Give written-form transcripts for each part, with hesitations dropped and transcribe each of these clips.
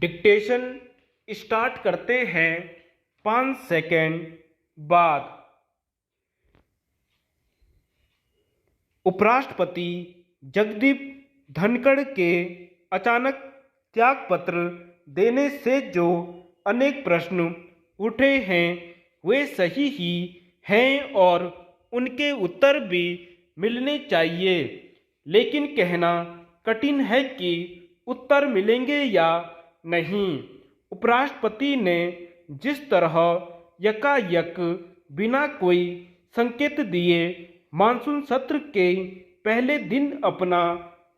Dictation start करते हैं 5 second बाद। उपराष्ट्रपति जगदीप धनखड़ के अचानक त्यागपत्र देने से जो अनेक प्रश्न उठे हैं वे सही ही हैं और उनके उत्तर भी मिलने चाहिए, लेकिन कहना कठिन है कि उत्तर मिलेंगे या नहीं। उपराष्ट्रपति ने जिस तरह यकायक बिना कोई संकेत दिए मानसून सत्र के पहले दिन अपना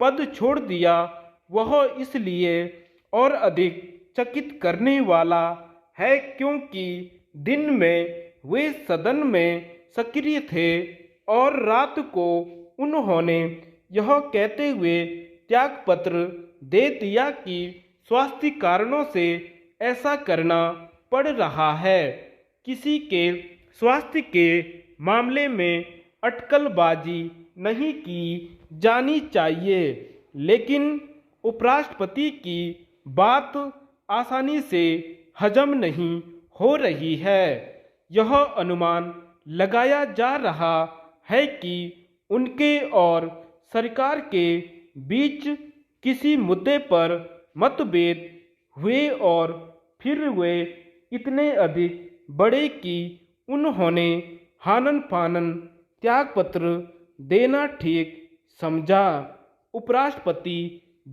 पद छोड़ दिया, वह इसलिए और अधिक चकित करने वाला है क्योंकि दिन में वे सदन में सक्रिय थे और रात को उन्होंने यह कहते हुए त्यागपत्र दे दिया कि स्वास्थ्य कारणों से ऐसा करना पड़ रहा है। किसी के स्वास्थ्य के मामले में अटकलबाजी नहीं की जानी चाहिए, लेकिन उपराष्ट्रपति की बात आसानी से हजम नहीं हो रही है। यह अनुमान लगाया जा रहा है कि उनके और सरकार के बीच किसी मुद्दे पर मतभेद हुए और फिर वे इतने अधिक बढ़े कि उन्होंने हानन फानन त्यागपत्र देना ठीक समझा। उपराष्ट्रपति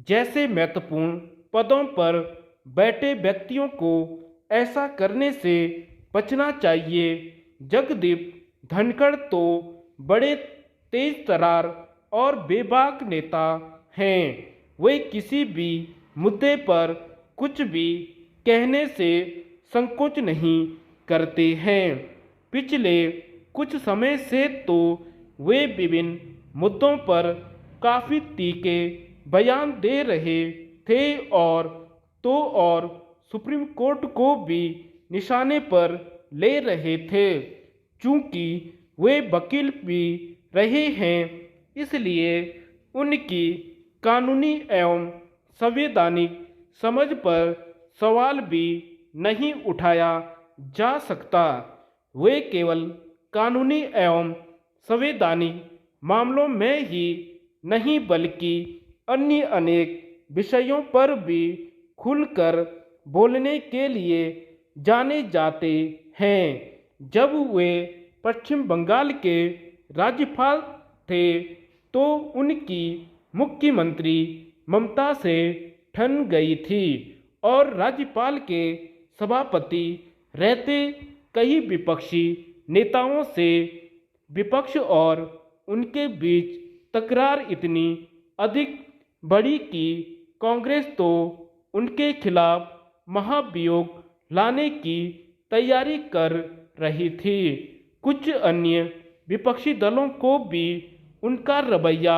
जैसे महत्वपूर्ण पदों पर बैठे व्यक्तियों को ऐसा करने से बचना चाहिए। जगदीप धनखड़ तो बड़े तेज तरार और बेबाक नेता हैं। वे किसी भी मुद्दे पर कुछ भी कहने से संकोच नहीं करते हैं। पिछले कुछ समय से तो वे विभिन्न मुद्दों पर काफ़ी तीखे बयान दे रहे थे और सुप्रीम कोर्ट को भी निशाने पर ले रहे थे। चूंकि वे वकील भी रहे हैं, इसलिए उनकी कानूनी एवं संवैधानिक समझ पर सवाल भी नहीं उठाया जा सकता। वे केवल कानूनी एवं संवैधानिक मामलों में ही नहीं बल्कि अन्य अनेक विषयों पर भी खुलकर बोलने के लिए जाने जाते हैं। जब वे पश्चिम बंगाल के राज्यपाल थे तो उनकी मुख्यमंत्री ममता से ठन गई थी और राज्यपाल के सभापति रहते कई विपक्षी नेताओं से विपक्ष और उनके बीच तकरार इतनी अधिक बढ़ी कि कांग्रेस तो उनके खिलाफ महाभियोग लाने की तैयारी कर रही थी। कुछ अन्य विपक्षी दलों को भी उनका रवैया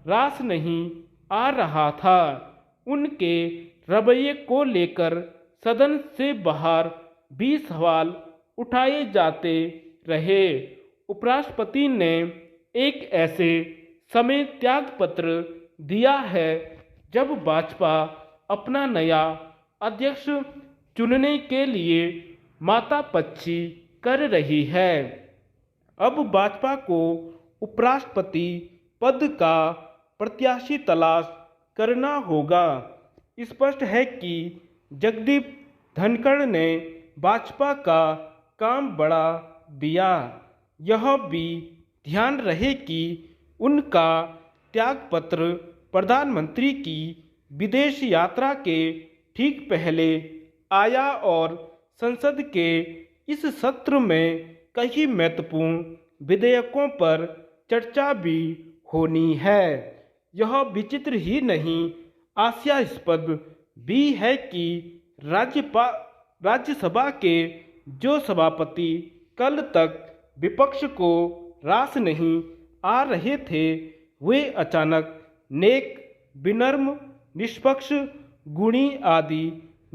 रास नहीं आ रहा था। उनके रवैये को लेकर सदन से बाहर भी सवाल उठाए जाते रहे। उपराष्ट्रपति ने एक ऐसे समय त्यागपत्र दिया है जब भाजपा अपना नया अध्यक्ष चुनने के लिए मातापच्ची कर रही है। अब भाजपा को उपराष्ट्रपति पद का प्रत्याशी तलाश करना होगा। स्पष्ट है कि जगदीप धनखड़ ने भाजपा का काम बढ़ा दिया। यह भी ध्यान रहे कि उनका त्यागपत्र प्रधानमंत्री की विदेश यात्रा के ठीक पहले आया और संसद के इस सत्र में कई महत्वपूर्ण विधेयकों पर चर्चा भी होनी है। यह विचित्र ही नहीं, हास्यास्पद भी है कि राज्यसभा के जो सभापति कल तक विपक्ष को रास नहीं आ रहे थे, वे अचानक नेक, विनम्र, निष्पक्ष, गुणी आदि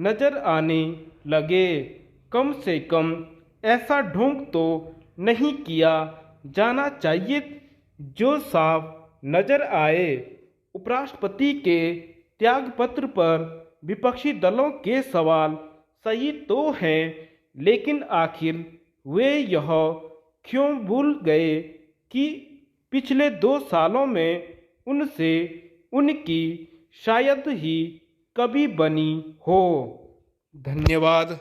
नजर आने लगे। कम से कम ऐसा ढोंग तो नहीं किया जाना चाहिए जो साफ नजर आए। उपराष्ट्रपति के त्यागपत्र पर विपक्षी दलों के सवाल सही तो हैं, लेकिन आखिर वे यह क्यों भूल गए कि पिछले 2 सालों में उनसे उनकी शायद ही कभी बनी हो। धन्यवाद।